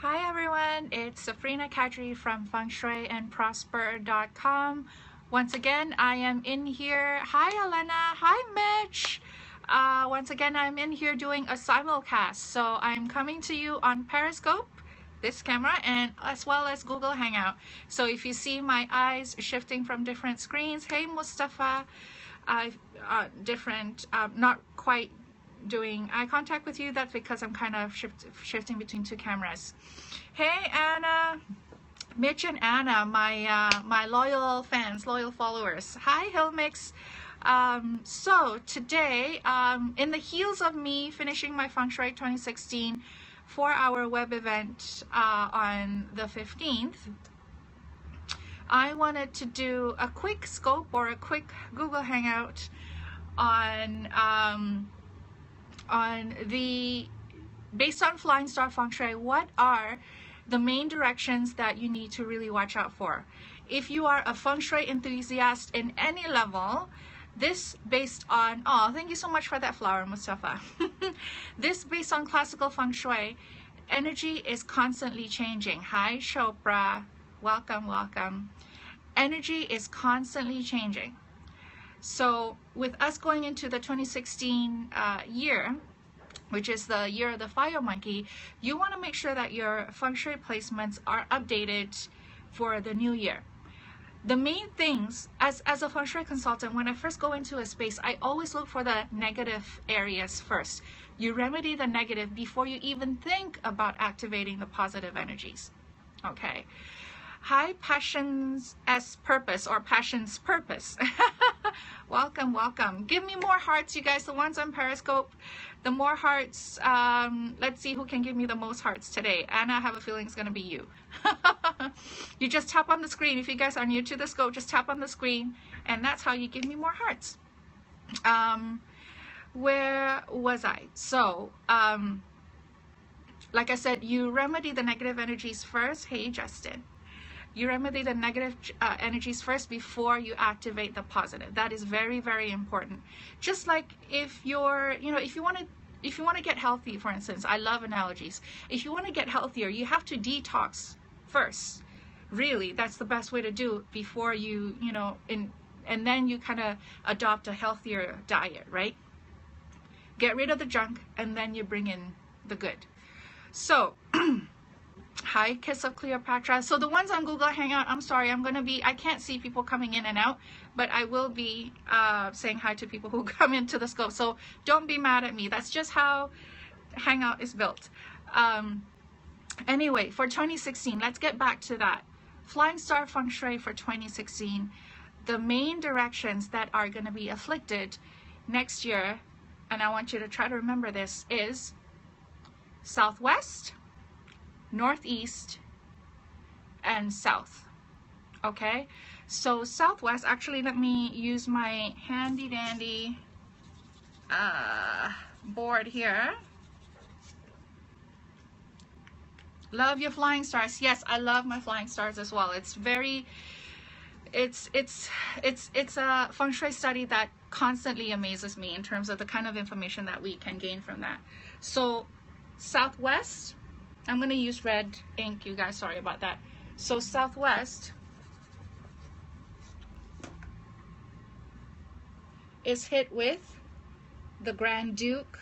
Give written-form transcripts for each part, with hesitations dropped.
Hi everyone, it's Safrina from Feng Shui and Prosper.com. Once again, I am in here. Hi Elena, hi Mitch. Once again, I'm in here doing a simulcast. So I'm coming to you on Periscope, this camera, and as well as Google Hangout. So if you see my eyes shifting from different screens, hey Mustafa, not quite doing eye contact with you, that's because I'm kind of shifting between two cameras. Hey Anna, Mitch and Anna, my loyal fans, loyal followers. Hi Hilmix. So today, in the heels of me finishing my Feng Shui 2016 4-hour web event on the 15th, I wanted to do a quick scope or a quick Google Hangout on the, based on Flying Star Feng Shui, what are the main directions that you need to really watch out for. If you are a Feng Shui enthusiast in any level, this based on, oh, thank you so much for that flower, Mustafa. This based on classical Feng Shui, energy is constantly changing. Hi, Chopra. Welcome, welcome. Energy is constantly changing. So with us going into the 2016 year, which is the year of the fire monkey, you want to make sure that your Feng Shui placements are updated for the new year. The main things, as a Feng Shui consultant, when I first go into a space, I always look for the negative areas first. You remedy the negative before you even think about activating the positive energies. Okay. Hi, Passion's Purpose, or Passion's Purpose. Welcome, welcome. Give me more hearts, you guys, the ones on Periscope. The more hearts, let's see who can give me the most hearts today. Anna, I have a feeling it's going to be you. You just tap on the screen. If you guys are new to the scope, just tap on the screen, and that's how you give me more hearts. Where was I? So, like I said, you remedy the negative energies first. Hey, Justin. You remedy the negative energies first before you activate the positive. That is very, very important. Just like if you're, if you want to get healthy, for instance, I love analogies. If you want to get healthier, you have to detox first. Really, that's the best way to do it before you, and then you kind of adopt a healthier diet, right? Get rid of the junk, and then you bring in the good. So, hi, Kiss of Cleopatra. So the ones on Google Hangout, I'm sorry, I can't see people coming in and out, but I will be saying hi to people who come into the scope. So don't be mad at me. That's just how Hangout is built. Anyway, for 2016, let's get back to that. Flying Star Feng Shui for 2016, the main directions that are going to be afflicted next year, and I want you to try to remember this, is southwest, northeast, and south. Okay, so southwest, actually let me use my handy dandy board here. Love your flying stars. Yes, I love my flying stars as well. It's very, it's a Feng Shui study that constantly amazes me in terms of the kind of information that we can gain from that. So southwest, I'm going to use red ink, you guys, sorry about that. So southwest is hit with the Grand Duke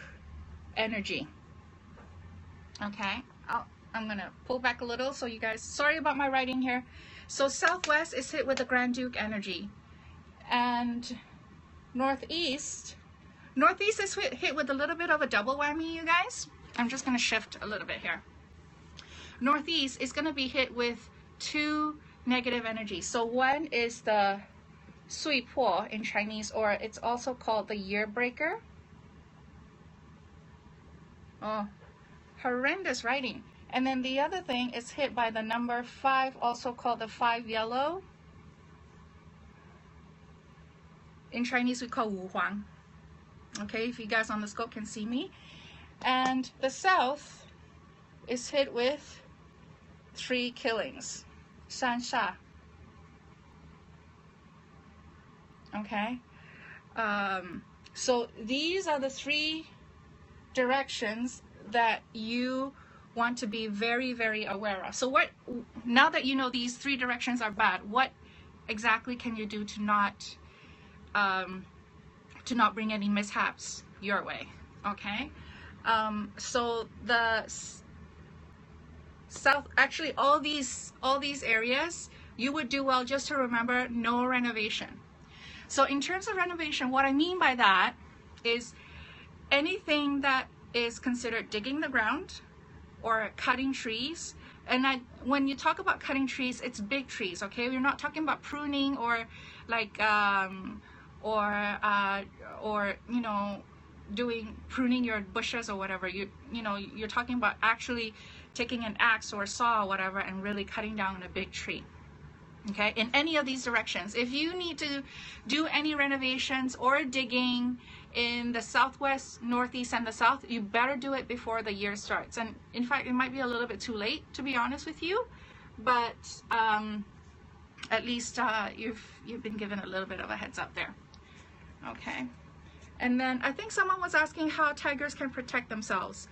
energy. Okay, I'm going to pull back a little so you guys, sorry about my writing here. So southwest is hit with the Grand Duke energy. And northeast is hit with a little bit of a double whammy, you guys. I'm just going to shift a little bit here. Northeast is going to be hit with two negative energies. So one is the Sui Po in Chinese, or it's also called the year breaker. Oh, horrendous writing. And then the other thing is hit by the number 5, also called the 5 yellow. In Chinese we call Wu Huang. Okay, if you guys on the scope can see me. And the south is hit with 3 killings, Shan Sha. Okay, so these are the 3 directions that you want to be very, very aware of. So what, now that you know these 3 directions are bad, what exactly can you do to not bring any mishaps your way? Okay. So the south, actually all these areas, you would do well just to remember no renovation. So in terms of renovation, what I mean by that is anything that is considered digging the ground or cutting trees. And when you talk about cutting trees, it's big trees, okay? We're not talking about pruning or like or you know, pruning your bushes or whatever. You know, you're talking about actually taking an axe or a saw or whatever and really cutting down a big tree. Okay, in any of these directions. If you need to do any renovations or digging in the southwest, northeast, and the south, you better do it before the year starts. And in fact, it might be a little bit too late, to be honest with you, but at least you've been given a little bit of a heads up there. Okay, and then I think someone was asking how tigers can protect themselves,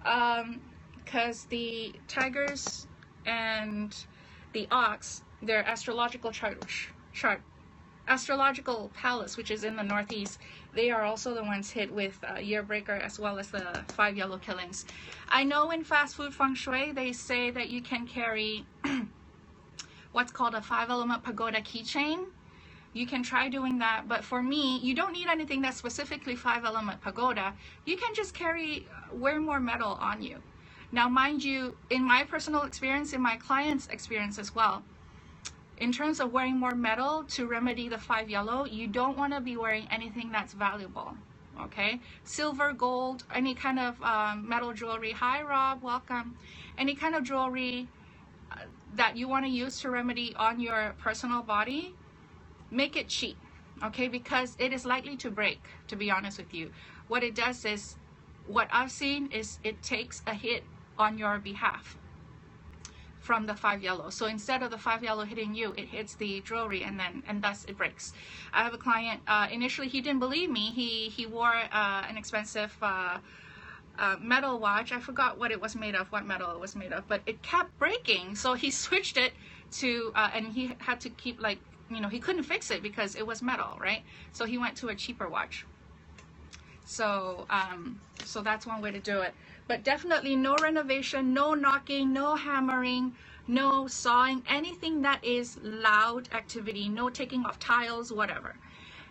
because the tigers and the ox, their astrological astrological palace, which is in the northeast, they are also the ones hit with year breaker as well as the 5 yellow killings. I know in fast food feng shui they say that you can carry what's called a 5-element pagoda keychain. You can try doing that, but for me, you don't need anything that's specifically 5-element pagoda. You can just wear more metal on you. Now, mind you, in my personal experience, in my clients' experience as well, in terms of wearing more metal to remedy the 5 yellow, you don't want to be wearing anything that's valuable, okay? Silver, gold, any kind of metal jewelry. Hi, Rob, welcome. Any kind of jewelry that you want to use to remedy on your personal body, make it cheap, okay? Because it is likely to break, to be honest with you. What it does is, what I've seen is it takes a hit on your behalf from the 5 yellow. So instead of the 5 yellow hitting you, it hits the jewelry and thus it breaks. I have a client, initially he didn't believe me. He wore an expensive metal watch. I forgot what it was made of, what metal it was made of, but it kept breaking. So he switched it to, and he had to keep, like, you know, he couldn't fix it because it was metal, right? So he went to a cheaper watch. So so that's one way to do it. But definitely no renovation, no knocking, no hammering, no sawing, anything that is loud activity, no taking off tiles, whatever.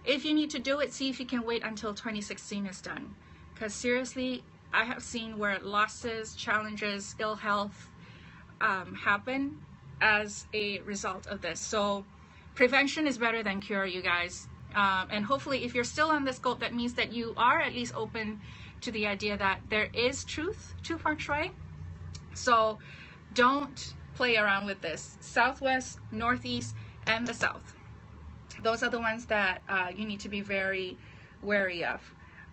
If you need to do it, see if you can wait until 2016 is done. Because seriously, I have seen where losses, challenges, ill health happen as a result of this. So prevention is better than cure, you guys. And hopefully if you're still on the scope, that means that you are at least open to the idea that there is truth to feng shui. So don't play around with this. Southwest, northeast, and the south. Those are the ones that you need to be very wary of.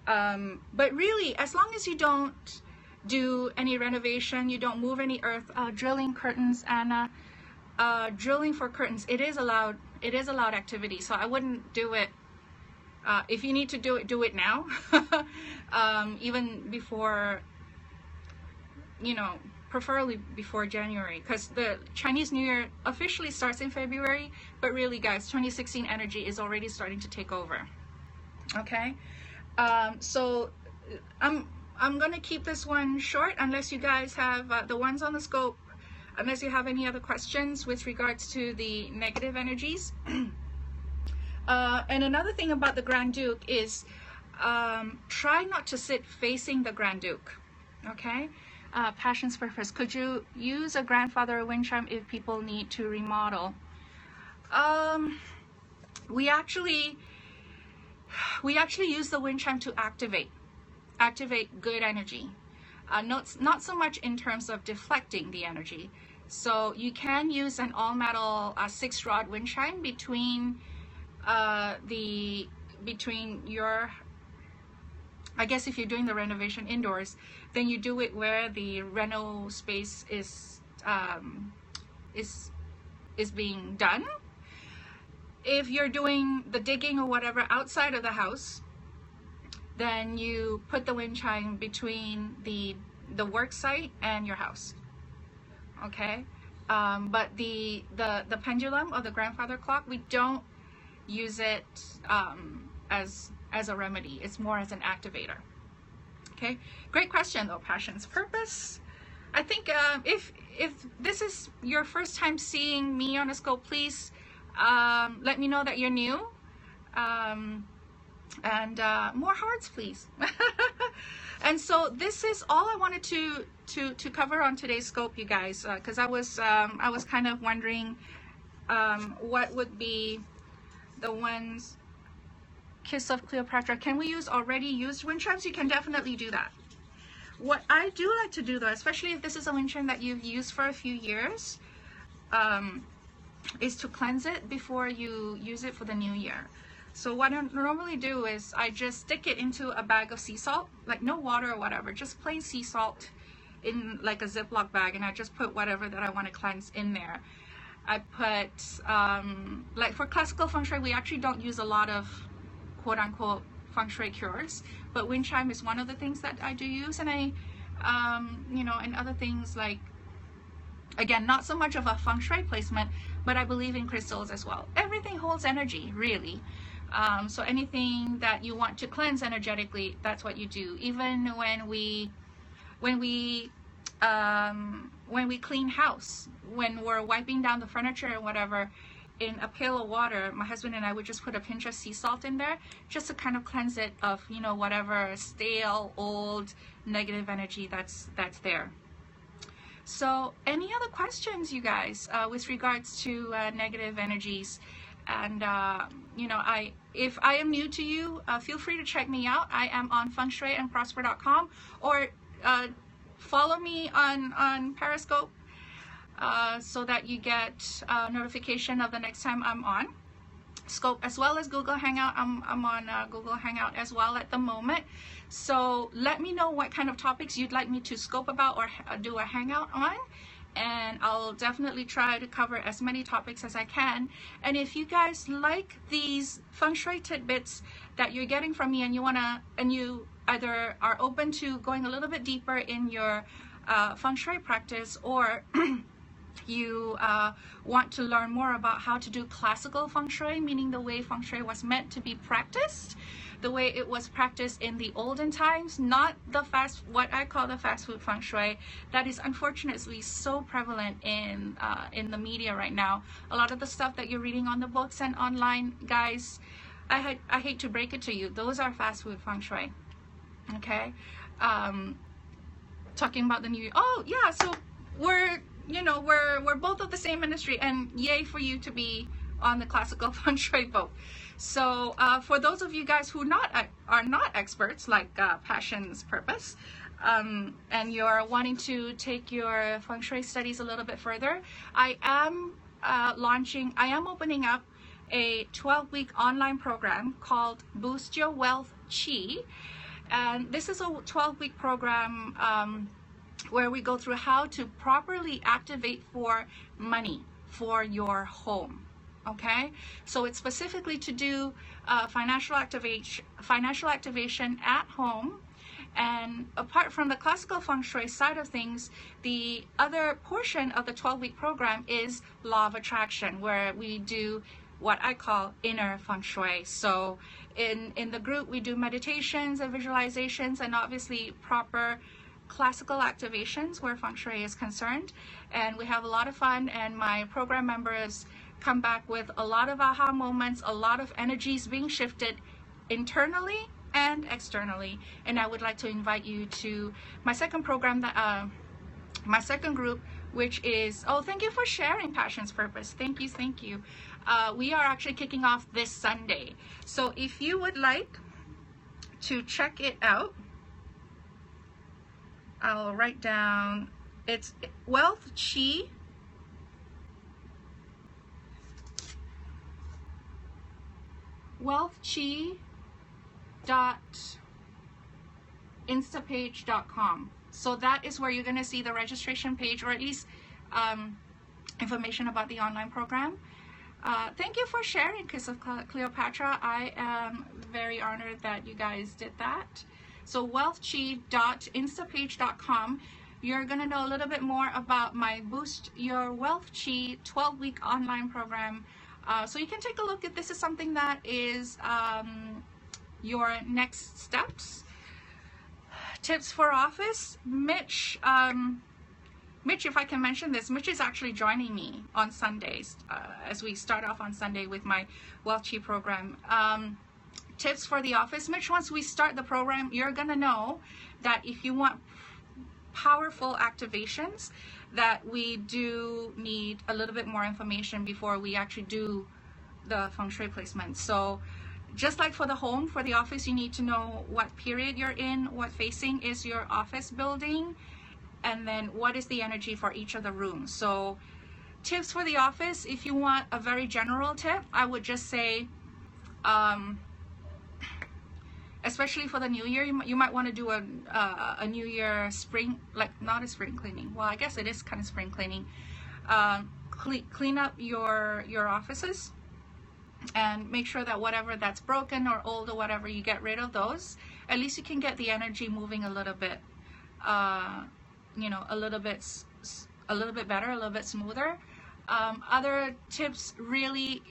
But really, as long as you don't do any renovation, you don't move any earth, drilling curtains, Anna, drilling for curtains, it is allowed activity. So I wouldn't do it. If you need to do it now. Even before, you know, preferably before January, because the Chinese New Year officially starts in February, but really, guys, 2016 energy is already starting to take over. Okay, so I'm gonna keep this one short unless you guys have the ones on the scope, unless you have any other questions with regards to the negative energies. And another thing about the Grand Duke is try not to sit facing the Grand Duke. Okay, Passion's Purpose. Could you use a grandfather wind chime if people need to remodel? We actually use the wind chime to activate good energy. Not so much in terms of deflecting the energy. So you can use an all metal 6-rod wind chime between your, I guess if you're doing the renovation indoors, then you do it where the reno space is being done. If you're doing the digging or whatever outside of the house, then you put the wind chime between the the work site and your house. Okay, but the pendulum or the grandfather clock, we don't use it as a remedy. It's more as an activator. Okay, great question though, Passion's Purpose. I think if this is your first time seeing me on a scope, please let me know that you're new. And more hearts, please. And so this is all I wanted to cover on today's scope, you guys, because I was kind of wondering what would be the ones. Kiss of Cleopatra. Can we use already used wind chimes? You can definitely do that. What I do like to do though, especially if this is a wind chime that you've used for a few years, is to cleanse it before you use it for the new year. So what I normally do is I just stick it into a bag of sea salt, like no water or whatever, just plain sea salt in like a Ziploc bag, and I just put whatever that I want to cleanse in there. I put, like for classical feng shui, we actually don't use a lot of quote unquote feng shui cures, but wind chime is one of the things that I do use, and I, you know, and other things like, again, not so much of a feng shui placement, but I believe in crystals as well. Everything holds energy, really. So anything that you want to cleanse energetically, that's what you do. Even when we clean house, when we're wiping down the furniture or whatever, in a pail of water, my husband and I would just put a pinch of sea salt in there just to kind of cleanse it of, you know, whatever stale, old, negative energy that's there. So any other questions, you guys, with regards to negative energies? And you know, if I am new to you, feel free to check me out. I am on fengshuiandprosper.com, or follow me on Periscope, so that you get notification of the next time I'm on Scope, as well as Google Hangout. I'm on Google Hangout as well at the moment. So let me know what kind of topics you'd like me to scope about or do a hangout on, and I'll definitely try to cover as many topics as I can. And if you guys like these feng shui tidbits that you're getting from me, and you either are open to going a little bit deeper in your feng shui practice, or you want to learn more about how to do classical feng shui, meaning the way feng shui was meant to be practiced, the way it was practiced in the olden times, not the what I call the fast food feng shui that is unfortunately so prevalent in the media right now. A lot of the stuff that you're reading on the books and online, guys, I hate to break it to you, those are fast food feng shui. Okay, talking about the new year. Oh yeah, so we're both of the same ministry, and yay for you to be on the classical feng shui boat. So for those of you guys who are not experts like Passion's Purpose, and you're wanting to take your feng shui studies a little bit further, I am opening up a 12-week online program called Boost Your Wealth Chi. And this is a 12-week program where we go through how to properly activate for money for your home. Okay, so it's specifically to do financial activation at home. And apart from the classical feng shui side of things, the other portion of the 12-week program is law of attraction, where we do what I call inner feng shui. So in the group, we do meditations and visualizations, and obviously proper classical activations where feng shui is concerned. And we have a lot of fun, and my program members come back with a lot of aha moments, a lot of energies being shifted internally and externally. And I would like to invite you to my second program, my second group, which is, oh, thank you for sharing Passion's Purpose. Thank you. We are actually kicking off this Sunday. So if you would like to check it out, I'll write down, it's Wealth Chi. wealthchi.instapage.com. So that is where you're going to see the registration page, or at least information about the online program. Thank you for sharing, Kiss of Cleopatra. I am very honored that you guys did that. So wealthchi.instapage.com. You're going to know a little bit more about my Boost Your Wealth Chi 12-week online program. So you can take a look if this is something that is your next steps. Tips for office. Mitch, if I can mention this, Mitch is actually joining me on Sundays as we start off on Sunday with my Wealth Chi program. Tips for the office. Mitch, once we start the program, you're going to know that if you want powerful activations, that we do need a little bit more information before we actually do the Feng Shui placement. So just like for the home, for the office, you need to know what period you're in, what facing is your office building, and then what is the energy for each of the rooms. So tips for the office, if you want a very general tip, I would just say, especially for the new year, you might want to do a new year spring, like not a spring cleaning. Well, I guess it is kind of spring cleaning. Clean up your offices and make sure that whatever that's broken or old or whatever, you get rid of those. At least you can get the energy moving a little bit, you know, a little bit better, a little bit smoother. Other tips, really,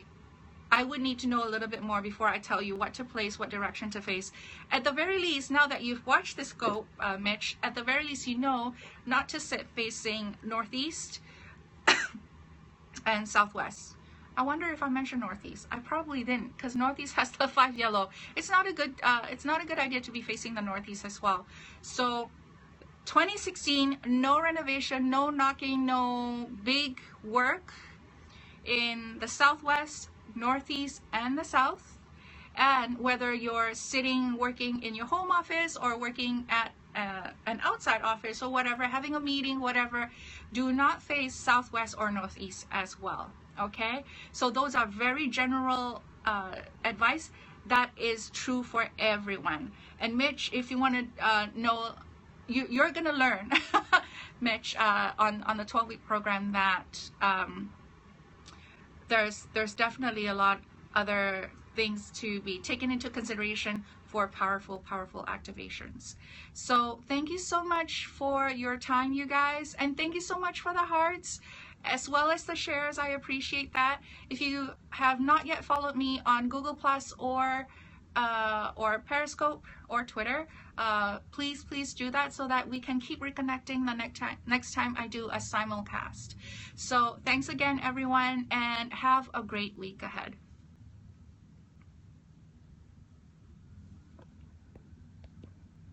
I would need to know a little bit more before I tell you what to place, what direction to face. At the very least, now that you've watched the scope, Mitch, at the very least you know not to sit facing northeast and southwest. I wonder if I mentioned northeast. I probably didn't, because northeast has the 5 yellow. It's not a good idea to be facing the northeast as well. So 2016, no renovation, no knocking, no big work in the southwest, northeast, and the south. And whether you're sitting working in your home office or working at an outside office or whatever, having a meeting, whatever, do not face southwest or northeast as well. Okay, so those are very general advice that is true for everyone. And Mitch, if you want to know, you're going to learn, Mitch, on the 12-week program that there's definitely a lot other things to be taken into consideration for powerful activations. So thank you so much for your time, you guys, and thank you so much for the hearts as well as the shares. I appreciate that. If you have not yet followed me on Google Plus or Periscope or Twitter, please do that so that we can keep reconnecting the next time I do a simulcast. So thanks again, everyone, and have a great week ahead.